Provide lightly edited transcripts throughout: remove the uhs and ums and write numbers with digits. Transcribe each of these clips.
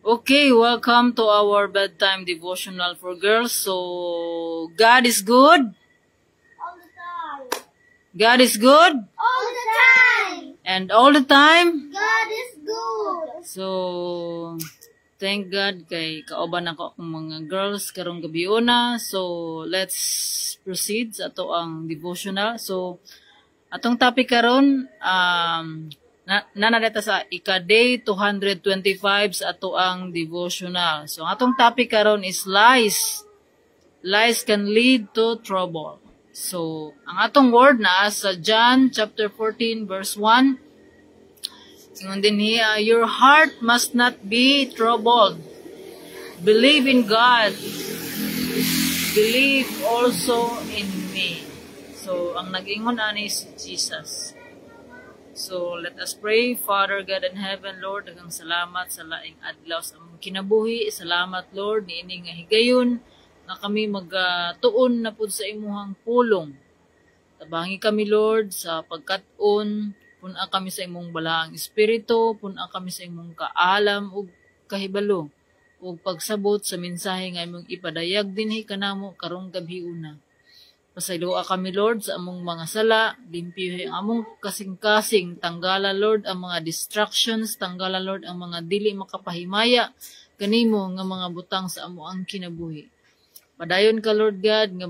Okay, welcome to our bedtime devotional for girls. So, God is good. All the time. God is good. All the time. And all the time. God is good. So, thank God kay kauban ako akong mga girls karong gabi una. So, let's proceed sa ato ang devotional. So, atong topic karon nanadeta sa ika-day 225 sa ato ang devotional. So, ang atong topic karon is lies. Lies can lead to trouble. So, ang atong word na sa John chapter 14 verse 1. Ingon din hiya, your heart must not be troubled. Believe in God. Believe also in me. So, ang nag-ingon ani si Jesus. So, let us pray. Father God in heaven, Lord, daghang salamat sa laing adlaw sa among kinabuhi. Salamat, Lord, niini nga higayon na kami magtuon na pud sa imuhang pulong. Tabangi kami, Lord, sa pagkat-on, puna kami sa imong balaang espiritu, puna kami sa imong kaalam ug kahibalo ug pagsabot sa mensahe nga imong ipadayag dinhi kanamo karong gabi una. Pasayloa kami, Lord, sa among mga sala, limpyo ang among kasing-kasing, tanggala, Lord, ang mga distractions, tanggala, Lord, ang mga dili makapahimaya, kanimo nga mga butang sa amo ang kinabuhi. Padayon ka, Lord God, nga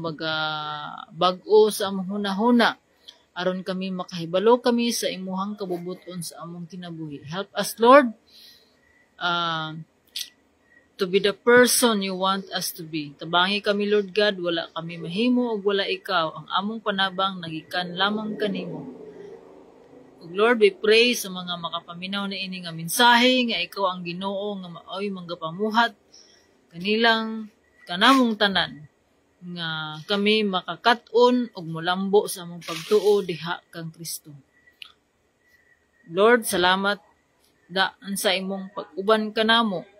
bag-o sa among hunahuna, aron kami makahibalo kami sa imuhang kabubuton sa among kinabuhi. Help us, Lord, to be the person you want us to be. Tabangi kami, Lord God, wala kami mahimo o wala ikaw. Ang among panabang nagikan lamang kanimo. Ug Lord, we pray sa mga makapaminaw na ini nga mensahe nga ikaw ang Ginoo nga maoy manggapamuhat kanilang kanamong tanan nga kami makakat-on ug molambo sa among pagtuo diha kang Kristo. Lord, salamat daan sa imong pag-uban kanamo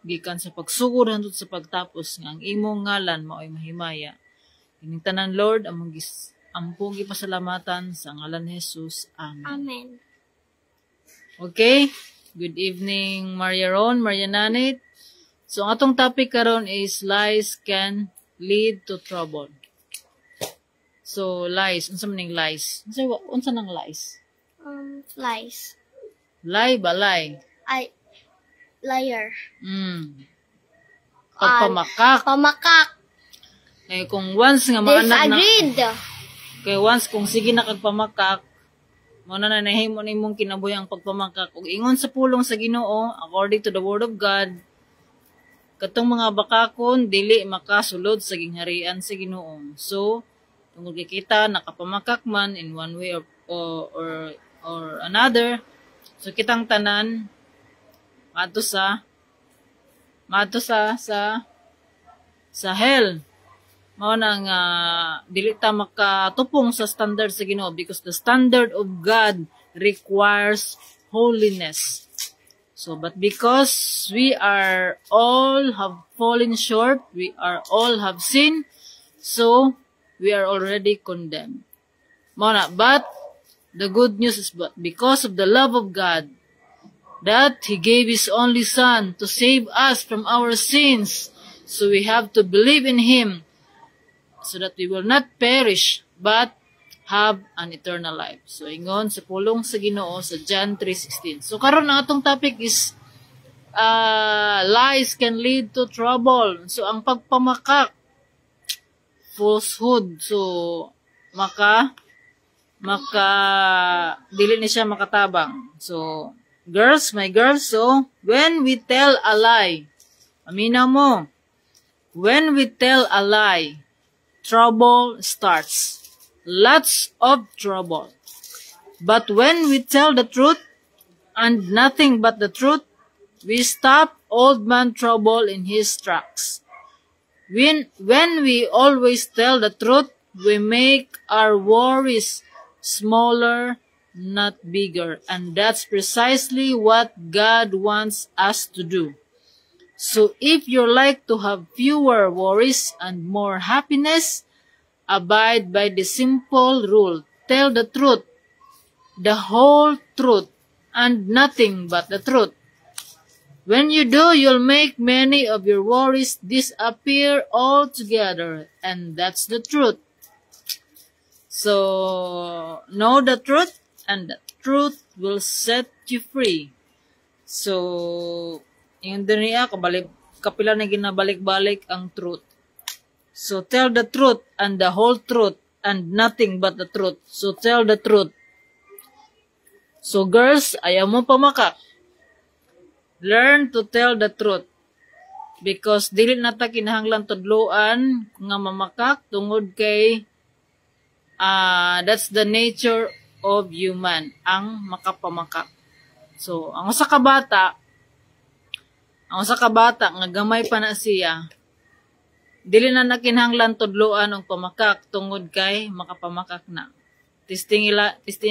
gikan sa pagsugod hangtod sa pagtapos nga ang imong ngalan maoy mahimaya. Ining tanan, Lord, among ampong gipasalamatan sa ngalan ni Jesus. Amen. Amen. Okay? Good evening, Maria Ron, Maria Nanit. So, ang atong topic karon is lies can lead to trouble. So, lies. Unsa man ning lies? Unsa nang lies? Lies. Lie ba lie? Liar. Pagpamakak. Pamakak. Eh, kung once nga maanak na... Disagreed. Kaya once kung sige na kagpamakak, mo na nahimo nimong kinabuhi ang pagpamakak. Ug ingon sa pulong sa Ginoo, according to the word of God, katong mga bakakon dili makasulod sa gingharian sa Ginoo. So, tungod kay kita nakapamakak man in one way or another, so kitang tanan mato sa hell. Mao nang dili ta makatupong sa standard sa Ginoo because the standard of God requires holiness. So, but because we are all have fallen short, we are all have sinned, so we are already condemned. Mao na, but the good news is because of the love of God, that He gave His only Son to save us from our sins. So we have to believe in Him so that we will not perish but have an eternal life. So ingon sa pulong sa Ginoo sa John 3:16. So karon ang atong topic is lies can lead to trouble. So ang pagpamakak, falsehood. So dili ni siya makatabang. So girls, my girls, so, when we tell a lie, aminaw mo, when we tell a lie, trouble starts. Lots of trouble. But when we tell the truth, and nothing but the truth, we stop old man trouble in his tracks. When we always tell the truth, we make our worries smaller, not bigger. And that's precisely what God wants us to do. So if you like to have fewer worries and more happiness, abide by the simple rule. Tell the truth, the whole truth, and nothing but the truth. When you do, you'll make many of your worries disappear altogether. And that's the truth. So, know the truth, and the truth will set you free. So, yung duniya, kapila na ginabalik-balik ang truth. So, tell the truth and the whole truth and nothing but the truth. So, tell the truth. So, girls, ayaw mo pamakak. Learn to tell the truth. Because dili na ta kinahanglan tudloan nga mamakak tungod kay that's the nature of human, ang makapamakak. So, ang usa ka bata nga gamay pa na siya, dili na nakinahanglan tudloan og pamakak tungod kay makapamakak na. Testing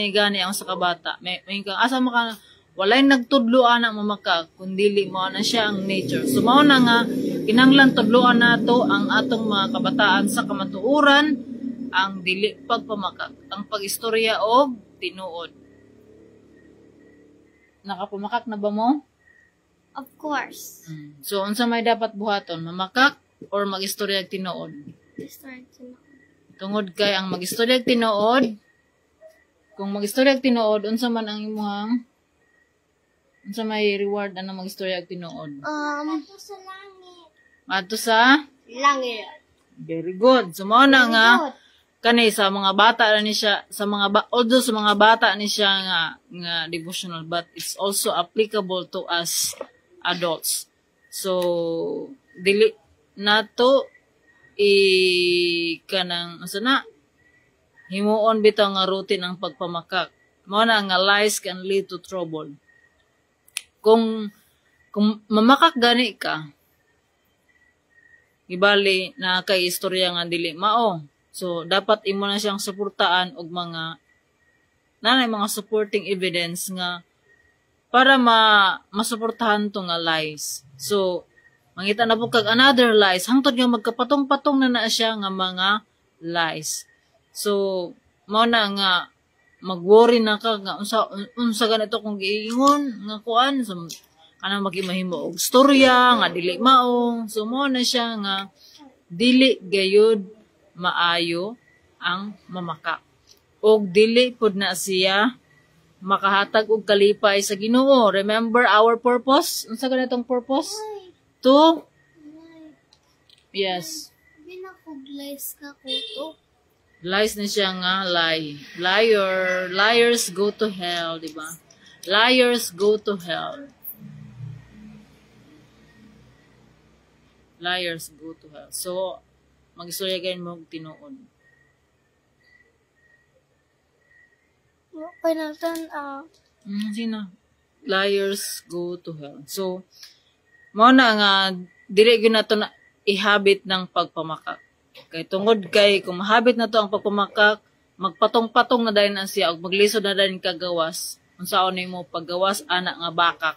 gani ang usa ka bata. May kang asa maka walay nagtudloan ang mamakak kundili mo na siya ang nature. So mao na nga kinahanglan tudloan nato ang atong mga kabataan sa kamatuoran ang dili pagpamakak, ang pagistorya og tinuod. Nakapamakak na ba mo? Of course. So unsa may dapat buhaton, mamakak or magistorya og tinuod? Tungod kay ang magistorya og tinuod, kung magistorya og tinuod, unsa man ang imong unsa may reward ana magistorya og tinuod? Ato sa langit. Ato sa Langit. very good. So mao na nga kani sa mga bata na ni siya although sa mga bata ni siya nga devotional, but it's also applicable to us adults. So dili nato kanang asa na himuon bitaw nga routine ang pagpamakak. Mao na nga lies can lead to trouble. Kung mamakak gani ka, ibali na kay istorya nga dili mao. So dapat imo na siyang suportaan og mga supporting evidence nga para masuportahan to nga lies. So mangita na po kag another lies hangtod nga magkapatong-patong na siya nga mga lies. So mao na nga mag-worry na ka nga unsa ganito kung giingon nga kuan so kanang magimahimo og storya nga dili mao. So mo na siya nga dili gayud maayo ang mamakak. Og dili pud na siya makahatag og kalipay sa Ginoo. Remember our purpose? Unsa ganitong purpose? To yes. Binakuglays ka ko to. Lies na siya nga lie. Liars go to hell, di ba? Liars go to hell. Liars go to hell. So, mag-istorya kayo mo tinuod. Pinaltan, Sino? Liars go to hell. So, mo na nga, dili gyud nato na ihabit ng pagpamakak. Kay tungod kay kung mahabit na to ang pagpamakak, magpatong-patong na dahil na siya o maglisod na dahil kagawas. Kung saan mo paggawas, anak nga bakak.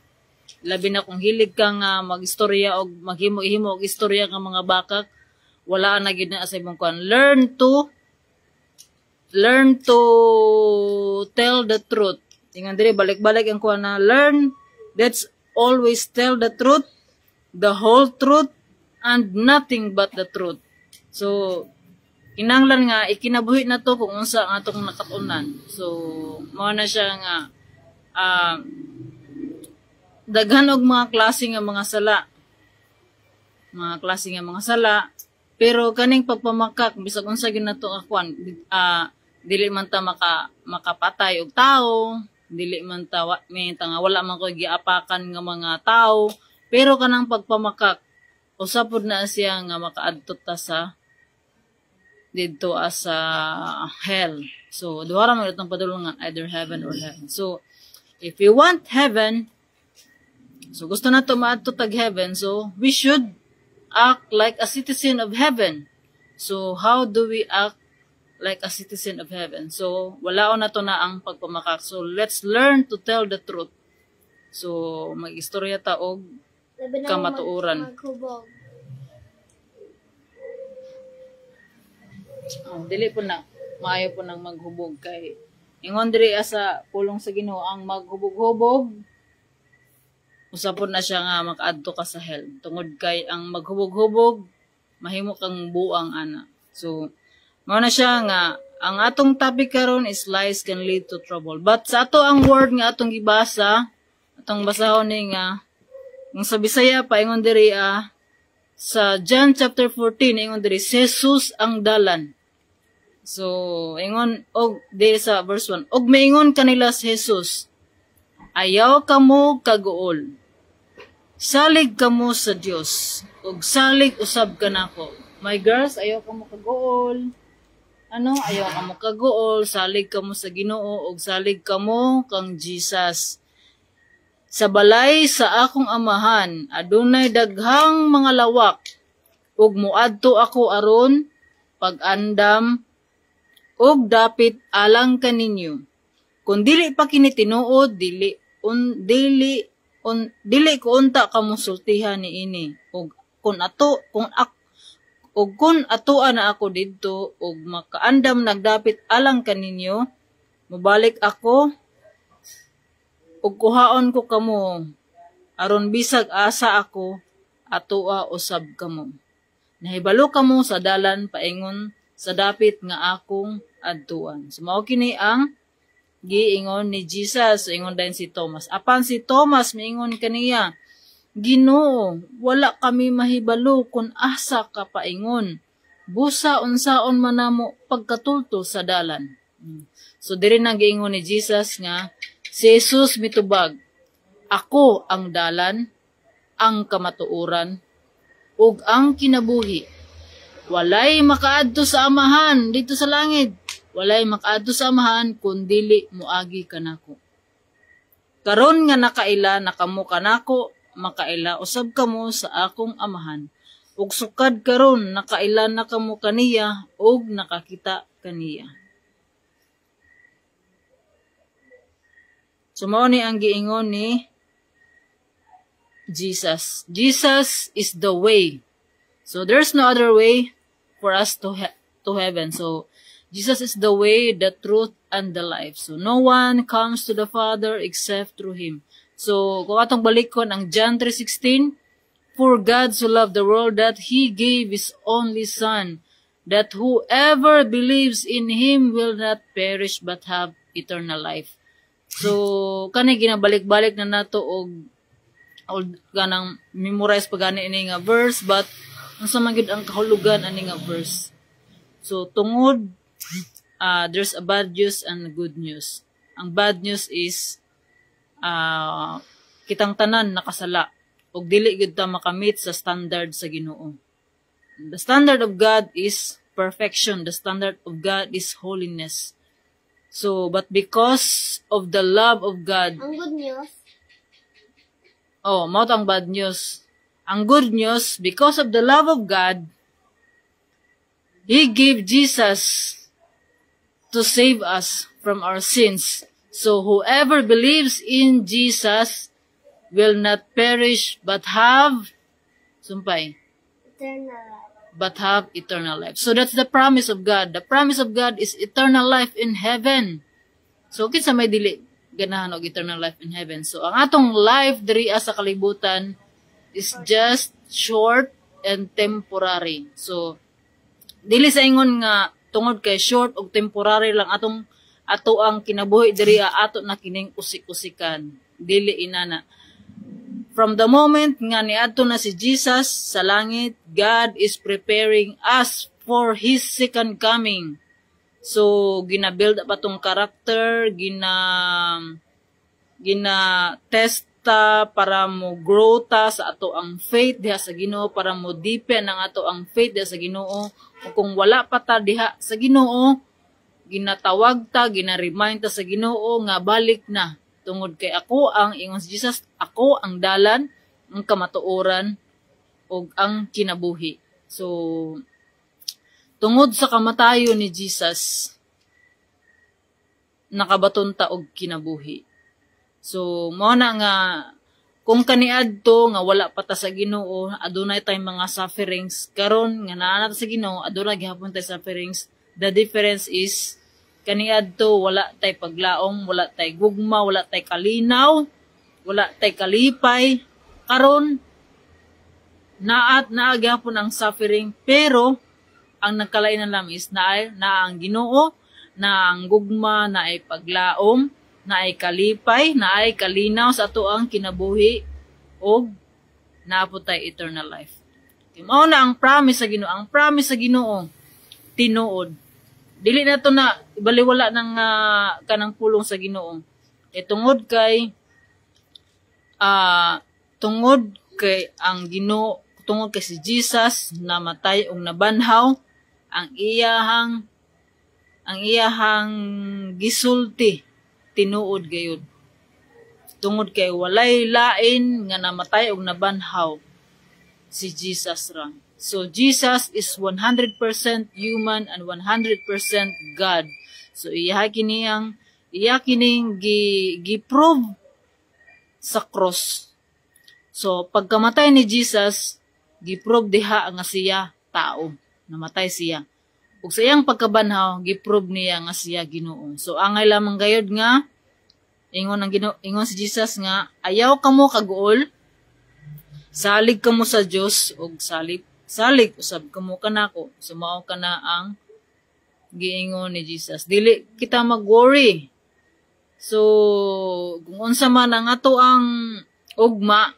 Labi na kung hilig ka nga mag-istorya o maghimo-himo og istorya nga mga bakak, wala na gid na sa imong kuan. Learn to tell the truth. Tingan diri balik-balik ang kuan na learn. Let's always tell the truth, the whole truth, and nothing but the truth. So, kinanglan nga, ikinabuhi na to kung unsa ang atong nakatunan. So, mao na siya nga, daghan og mga klase nga mga sala. Mga klase nga mga sala. Pero kaning pagpamakak, bisag unsa gyud nato akwan, dili man ta makapatay og tao, dili man ta nga wala man ko giapakan nga mga tao, pero kanang pagpamakak, usapod na siya nga makaadto ta sa dito as hell. So, duha ra man itong padulungan, either heaven or hell. So, if we want heaven, so gusto na to maadto tag heaven, so we should act like a citizen of heaven. So, how do we act like a citizen of heaven? So, walaon na to na ang pagpamakak. So, let's learn to tell the truth. So, mag-istorya ta og kamatuoran. Dili po na maayo po nang maghubog kay ingon diri asa pulong sa Ginoo ang maghubog-hubog usapon na siya nga makaadto ka sa hell. Tungod kay ang maghubog-hubog, mahimo kang buang ana. So, mao na siya nga, ang atong topic karon is lies can lead to trouble. But sa ato ang word nga atong gibasa, atong basahon ni nga, ang sa Bisaya, paingon diri sa John chapter 14, ingon diri, Jesus ang dalan. So, ingon, diri sa verse 1, og maingon kanila si Jesus, ayaw kamo kaguol. Salig kamo sa Dios, ug salig usab kanako. My girls, ayaw kamo kaguol. Ayaw kamo kaguol, salig kamo sa Ginoo ug salig kamo kang Jesus. Sa balay sa akong amahan, adunay daghang mga lawak, ug muadto ako aron pag-andam ug dapit alang kaninyo. Kung dili pa kini tinuod, dili ko unta kamo sultihan niini. Ug kun atoan na ako didto ug makaandam nagdapit alang kaninyo, mabalik ako ug kuhaon ko kamo aron bisag asa ako atoa usab kamo. Nahibalo kamo sa dalan paingon sa dapit nga akong adtuan. So mao kini ang giingon ni Jesus, ingon din si Thomas. Apan si Thomas miingon kaniya, Ginoo, wala kami mahibalo kung asa ka paingon. Busa unsaon man namo pagkatulto sa dalan. So diri nang giingon ni Jesus nga si Jesus mitubag, ako ang dalan, ang kamatuoran, ug ang kinabuhi. Walay makaadto sa amahan dito sa langit. Walay makaadto sa amahan kun dili moagi kanako. Karon nga nakaila nakamo kanako, makaila usab kamo sa akong amahan. Ug sukad karon nakaila na kamo kaniya ug nakakita kaniya. So mao ni ang giingon ni Jesus. Jesus is the way. So there's no other way for us to heaven. So Jesus is the way, the truth, and the life. So no one comes to the Father except through Him. So kung atong balikon ang John 3:16, for God so loved the world that He gave His only Son, that whoever believes in Him will not perish but have eternal life. So kani ginabalik-balik na nato og ganang memorize pagani ini nga verse, but unsa man gyud ang kahulugan ani nga verse. So tungod there's a bad news and good news. Ang bad news is kitang tanan nakasala ug dili gyud ta makamit sa standard sa Ginoo. The standard of God is perfection. The standard of God is holiness. So but because of the love of God, Ang good news, mao ang bad news. Ang good news, because of the love of God, He gave Jesus to save us from our sins. So whoever believes in Jesus will not perish but have eternal life. but have eternal life. So that's the promise of God. The promise of God is eternal life in heaven. So kinsa may dili ganahan og eternal life in heaven. So ang atong life diri sa kalibutan is just short and temporary. So dili sa ingon nga tungod kay short og temporary lang ato ang kinabuhi diri ato na kining usik-usikan. Dili inana. From the moment nga niadto na si Jesus sa langit, God is preparing us for His second coming. So gina-build up atong character, gina-testa para mo grow ta sa ato ang faith diha sa Ginoo, para mo deepen ang ato ang faith diha sa Ginoo. O kung wala pa ta diha sa Ginoo, ginatawag ta, gina-remind ta sa Ginoo nga balik na. Tungod kay ako ang ingon si Jesus, ako ang dalan, ang kamatuoran, ug ang kinabuhi. So, tungod sa kamatayon ni Jesus, nakabaton ta og kinabuhi. So, mao na nga, kung kaniadto nga wala pa ta sa Ginoo, adunay tay mga sufferings. Karon nga naa na ta sa Ginoo, adunay gihapon tay sufferings. The difference is, kaniadto wala tay paglaom, wala tay gugma, wala tay kalinaw, wala tay kalipay, karon naagyapon ang suffering, pero ang nagkalainan lang is na ang Ginoo, na ang gugma, na ay paglaom, na ay kalipay, na ay kalinaw sa ato ang kinabuhi, o naapotay eternal life. Mao na ang promise sa Ginoo. Ang promise sa Ginoo, tinuod. Dili na to na baliwala ng kanang pulong sa Ginoo. Tungod kay ang Ginoo, tungod kay si Jesus namatay og nabanhaw, ang iyahang gisulti tinuod gayud. Tungod kay walay lain nga namatay og nabanhaw si Jesus ra. So Jesus is 100% human and 100% God. So iya kining gi-prove sa cross. So pagkamatay ni Jesus, gi-prove diha nga siya tao, namatay siya. Ug sa iyang pagkabanhaw, gi-prove niya nga siya Ginoo. So angay lamang gayud nga ingon si Jesus nga ayaw kamo kaguol, salig kamo sa Dios ug salig usab kamo kanako. So mao kana ang giingon ni Jesus. Dili kita mag-worry. So kung unsa man ang ato ang ugma,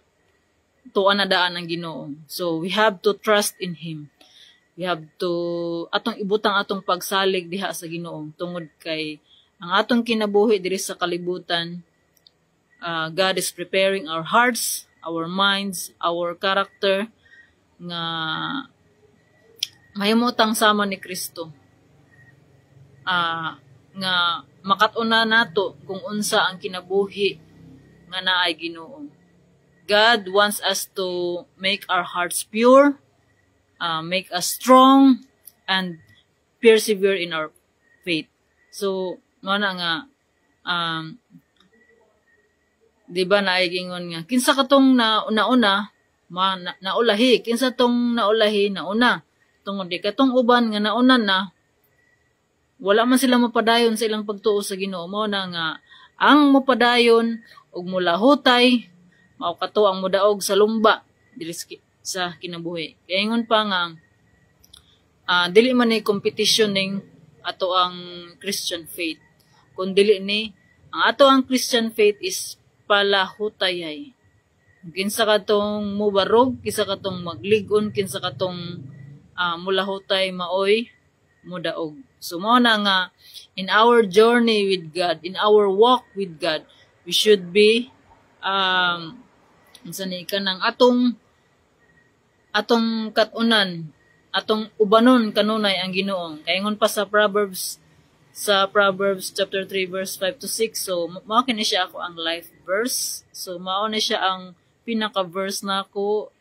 tuan na daan ang Ginoo. So we have to trust in Him. We have to atong ibutang atong pagsalig diha sa Ginoo tungod kay ang atong kinabuhi diri sa kalibutan, God is preparing our hearts, our minds, our character nga mahimutang sama ni Kristo. Nga makatuna nato kung unsa ang kinabuhi nga naay Ginoo. God wants us to make our hearts pure, make us strong, and persevere in our faith. So, mana nga, di ba naigingon nga, kinsa katong nauna, naulahi, kinsa tong naulahi, nauna. Tungod di katong uban nga nauna na, wala man sila mapadayon sa ilang pagtuo sa Ginoo. Mo na nga, ang mapadayon, ug mulahutay, mao kato ang mudaog sa lumba, dili sa kinabuhi. Kaya ingon pa nga, dili man ni competition ning ato ang Christian faith. Kung dili ni, ang ato ang Christian faith is palahutayay. Kinsa katong mubarog, kinsa katong magligon, kinsa katong mulahutay maoy mudaog. So mo na nga, in our journey with God, in our walk with God, we should be kanang atong katunan, atong ubanon kanunay ang Ginoo. Kaingon pa sa Proverbs chapter 3 verse 5 to 6. So mao kini siya ako ang life verse. So mao ni siya ang pinaka verse nako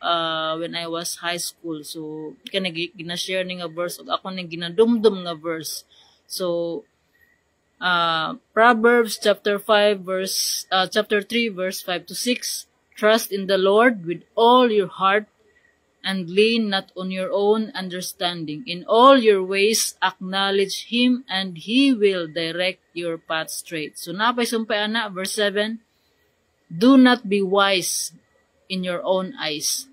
when I was high school. So kani gina-share ni nga verse ug ako ning ginadumdum nga verse. So Proverbs chapter 3 verse 5 to 6. Trust in the Lord with all your heart and lean not on your own understanding. In all your ways, acknowledge Him, and He will direct your path straight. So, napay sumpay ana, verse 7, do not be wise in your own eyes.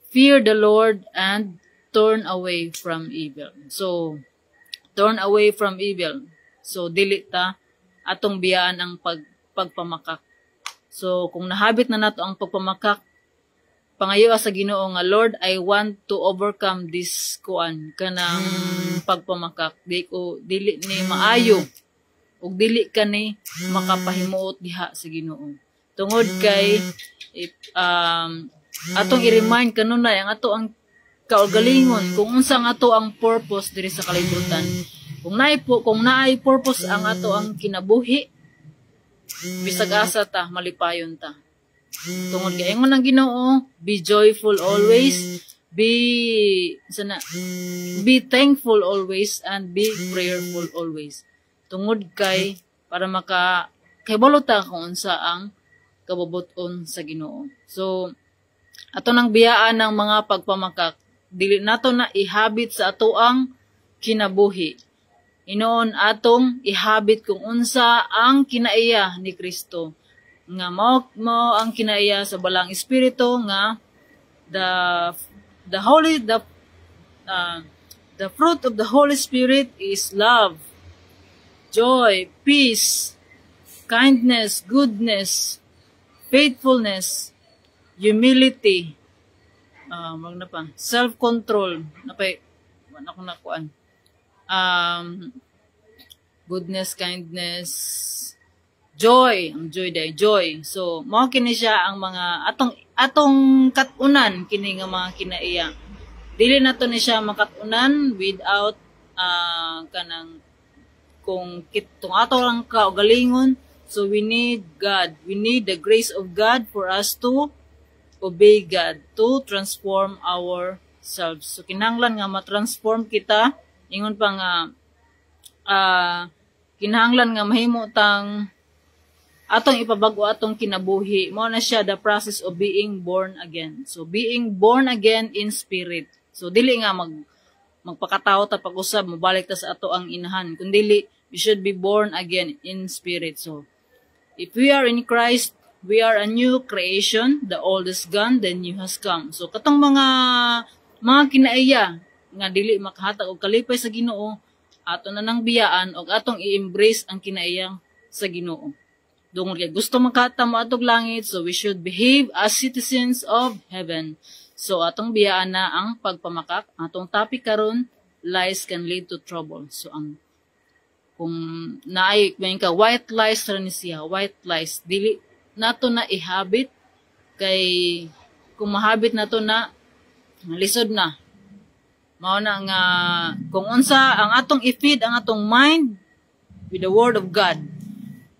Fear the Lord and turn away from evil. So, turn away from evil. So, dili ta atong biyaan ang pagpamakak. So, kung nahabit na nato ang pagpamakak, pangayo sa Ginoo nga, Lord, I want to overcome this kanang pagpamakak. Dili ni maayo ug dili ka ni makapahimuot diha sa Ginoo. Tungod kay atong i-remind kanunay ang ato ang kaugalingon kung unsa ang ato ang purpose diri sa kalibutan. Kung naay purpose ang ato ang kinabuhi, bisag asa ta malipayon ta. Tungod kay ingon ang Ginoo, be joyful always, be thankful always, and be prayerful always. Tungod kay para kahibalo ta kung unsa ang kabubuton sa Ginoo. So ato nang biyaan ng mga pagpamakak, dili nato na ihabit sa ato ang kinabuhi. Inoon atong ihabit kung unsa ang kinaiya ni Kristo. nga mo ang kinaiya sa balang espiritu nga the fruit of the Holy Spirit is love, joy, peace, kindness, goodness, faithfulness, humility, self-control, wala akong nakuan. Goodness, kindness, joy, ang joy. So, mao kini siya ang mga atong katunan kini nga mga kinaiya. Dili nato ni siya makatunan without kanang kung kitong ato lang kaugalingon. So, we need God. We need the grace of God for us to obey God, to transform ourselves. So, kinahanglan nga ma-transform kita. Ingon pa nga, kinahanglan nga mahimo tang atong ipabago atong kinabuhi. Mao na siya the process of being born again. So, being born again in spirit. So, dili nga magpakatawo ta pag-usab, mabalik ta sa ato ang inahan. Kundili, we should be born again in spirit. So, if we are in Christ, we are a new creation. The old is gone, the new has come. So, katong mga kinaiya nga dili makahatag og kalipay sa Ginoo, ato na nang biyaan og atong i-embrace ang kinaiyang sa Ginoo. Dungod kay gusto makatamo atog langit, so we should behave as citizens of heaven. So, atong biyaan na ang pagpamakak. Atong topic karon, lies can lead to trouble. So, kung naay ka, white lies rin siya, white lies. Dili nato na ihabit, kay kung mahabit nato na, lisod na. Mao na nga, kung unsa, ang atong i-feed, ang atong mind, with the word of God.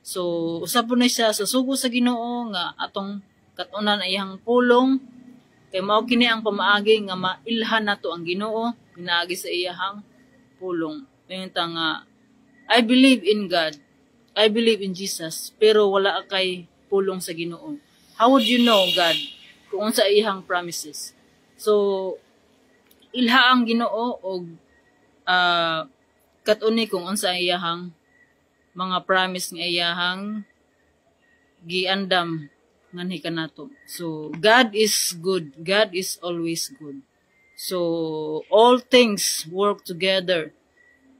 So, usap po na siya sa sugo sa Ginoo, nga atong katunan ay iyang pulong, kay mao kini ang pamaagi nga mailhan nato ang Ginoo pinaagi sa iyang pulong. Mayunta nga I believe in God. I believe in Jesus, pero wala kay pulong sa Ginoo. How would you know God kung unsa iyang promises? So ilha ang Ginoo og katuni kung unsa iyang mga promise nga iyang giandam nganhi kanato. So, God is good. God is always good. So, all things work together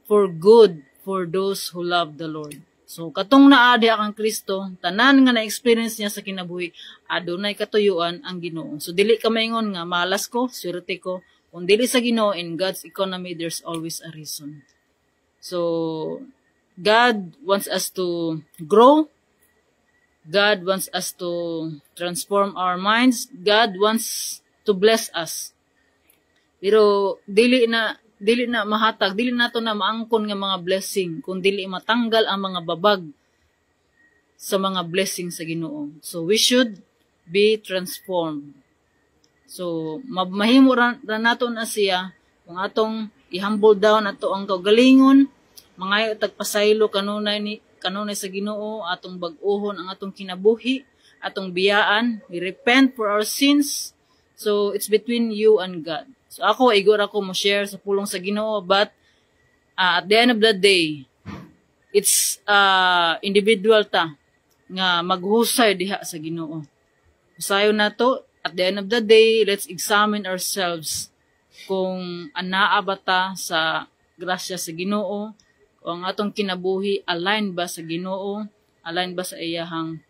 for good for those who love the Lord. So, katong naadi kang Kristo, tanan nga na-experience niya sa kinabuhi, adunay katuyuan ang Ginoo. So, dili ka maingon nga malas ko, swerte ko. Kung dili sa Ginoo, in God's economy, there's always a reason. So, God wants us to grow. God wants us to transform our minds. God wants to bless us. Pero dili na mahatag, dili nato na maangkon nga mga blessing kung dili matanggal ang mga babag sa mga blessing sa Ginoo. So we should be transformed. So mahimo ra nato na siya kung atong i-humble down ato ang kaugalingon, mangayo tagpasaylo kanunay sa Ginoo, atong bag-ohon ang atong kinabuhi, atong biyaan, we repent for our sins. So, it's between you and God. So, igor ako mo share sa pulong sa Ginoo, but at the end of the day, it's individual ta nga maghusay diha sa Ginoo. Usayon na to, at the end of the day, let's examine ourselves kung anaa ba ta sa grasya sa Ginoo, ang atong kinabuhi align ba sa Ginoo, align ba sa iyahang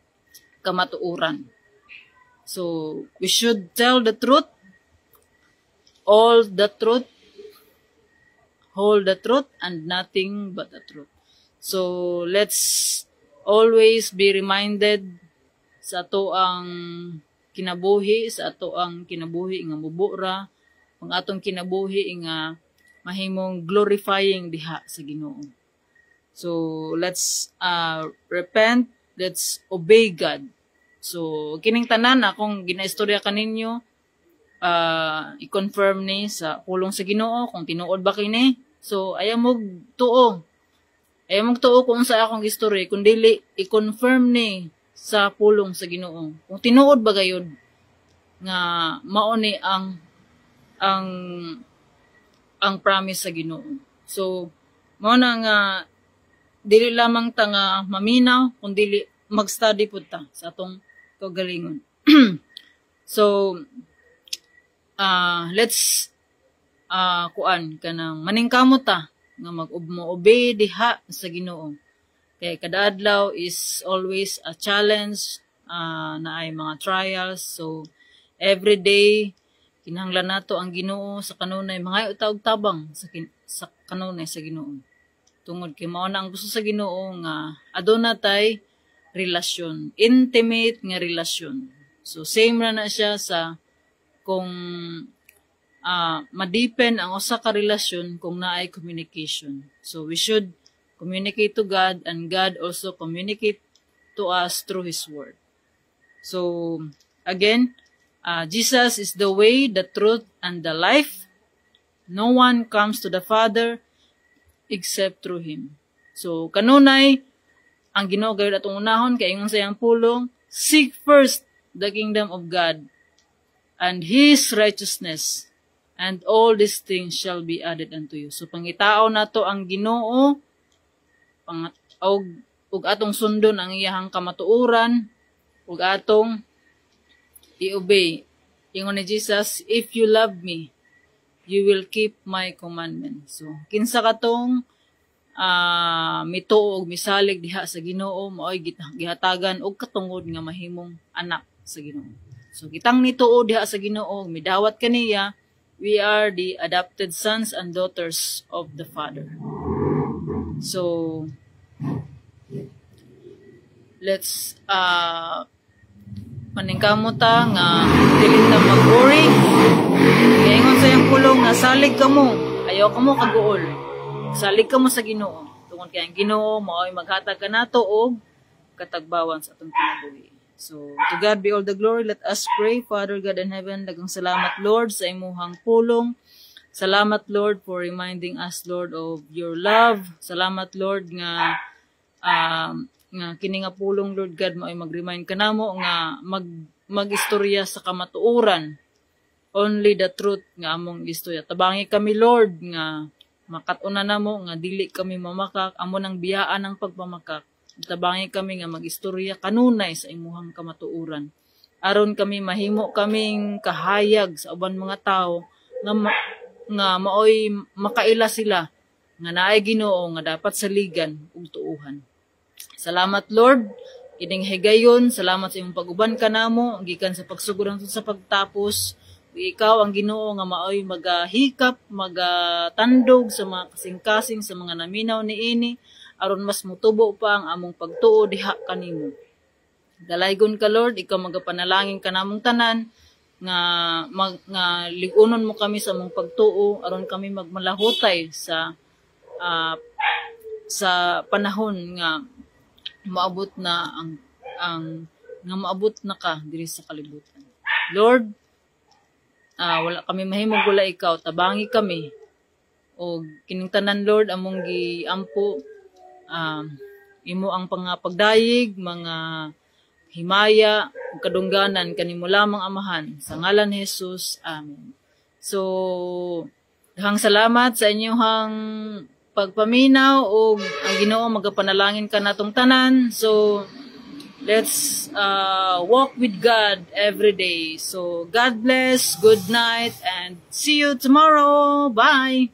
kamatuoran. So we should tell the truth, all the truth, whole the truth, and nothing but the truth. So let's always be reminded sa ato ang kinabuhi, sa ato ang kinabuhi nga mubura, ang atong kinabuhi nga mahimong glorifying diha sa Ginoo. So, let's repent, let's obey God. So, kining tanan akong ginaistorya kaninyo, i-confirm ni sa pulong sa Ginoo kung tinuod ba kini. So, ayaw mog tuo. Ayaw mog tuo kung sa akong istorya, kundi i-confirm ni sa pulong sa Ginoo. Kung tinuod ba gayud nga mao ni ang promise sa Ginoo. So, mao na nga dili lamang ta nga maminaw, kundi mag-study pud ta sa atong kaugalingon. So let's kuan kanang maningkamot ta nga mag-obey diha sa Ginoo. Kay kada adlaw is always a challenge na ay mga trials. So every day kinahanglan nato ang Ginoo sa kanunay mga utaog tabang sa kanunay sa Ginoo. Tungod kay mao na ang gusto sa Ginoo nga aduna tay relasyon, intimate nga relasyon. So same na siya sa kung ma-deepen ang usa ka relasyon kung naay communication. So we should communicate to God and God also communicate to us through His Word. So again, Jesus is the way, the truth, and the life. No one comes to the Father except through Him. So, kanunay, ang Ginoo gayud atong unahon, kay ingon sa iyang pulong, seek first the kingdom of God and His righteousness, and all these things shall be added unto you. So, pangitao nato ang Ginoo, ug atong sundon ang iyahang kamatuoran, ug atong i-obey. Ingon ni Jesus, if you love me, you will keep my commandments. So, kinsa katong mituo og misalig diha sa Ginoo, maoy gihatagan og katungod nga mahimong anak sa Ginoo. So, kitang nituo diha sa Ginoo, midawat kaniya, we are the adopted sons and daughters of the Father. So, let's maningkamot ta nga dili ta mag-worry. Kaya ingon sa iyang pulong nga salig ka mo, ayaw ka mo kaguol. Salig ka mo sa Ginoo. Tungod kay ang Ginoo mao'y maghatag kanato og katagbawan sa atong kinabuhi. So to God be all the glory. Let us pray. Father God in heaven, daghang salamat Lord sa imong pulong. Salamat Lord for reminding us Lord of your love. Salamat Lord nga kini nga pulong Lord God mo ay mag-remind kanamo nga mag-istorya sa kamatuoran. Only the truth nga among istorya. Tabangi kami Lord nga makatuna namo nga dili kami mamakak, amo nang biyaan ng pagpamakak. Tabangi kami nga mag-istorya kanunay sa imuhang kamatuoran. Aron kami mahimo kaming kahayag sa uban mga tao nga maoy makaila sila nga naay Ginoo nga dapat saligan ug tuuhan. Salamat Lord, ining higayon, salamat sa imong pag-uban kanamo gikan sa pagsugod sa pagtapos. Ikaw ang Ginoo nga maoy magahikap, magatandog sa mga kasing-kasing sa mga naminaw niini aron mas mutubo pa ang among pagtuo diha kanimo. Dalaygon ka Lord, ikaw magapanalangin kanamong tanan nga ligunon mo kami sa among pagtuo aron kami magmalahutay sa panahon nga maabot na maabot na ka diri sa kalibutan. Lord, wala kami mahimong wala ikaw, tabangi kami. O kining tanan Lord among giampo, imo ang pagdayig, mga himaya, kadungganan kanimo lamang Amahan sa ngalan ni Jesus. Amen. So, daghang salamat sa inyong pagpaminaw o ang Ginoo magapanalangin ka natong tanan. So let's walk with God every day. So God bless, good night, and see you tomorrow. Bye.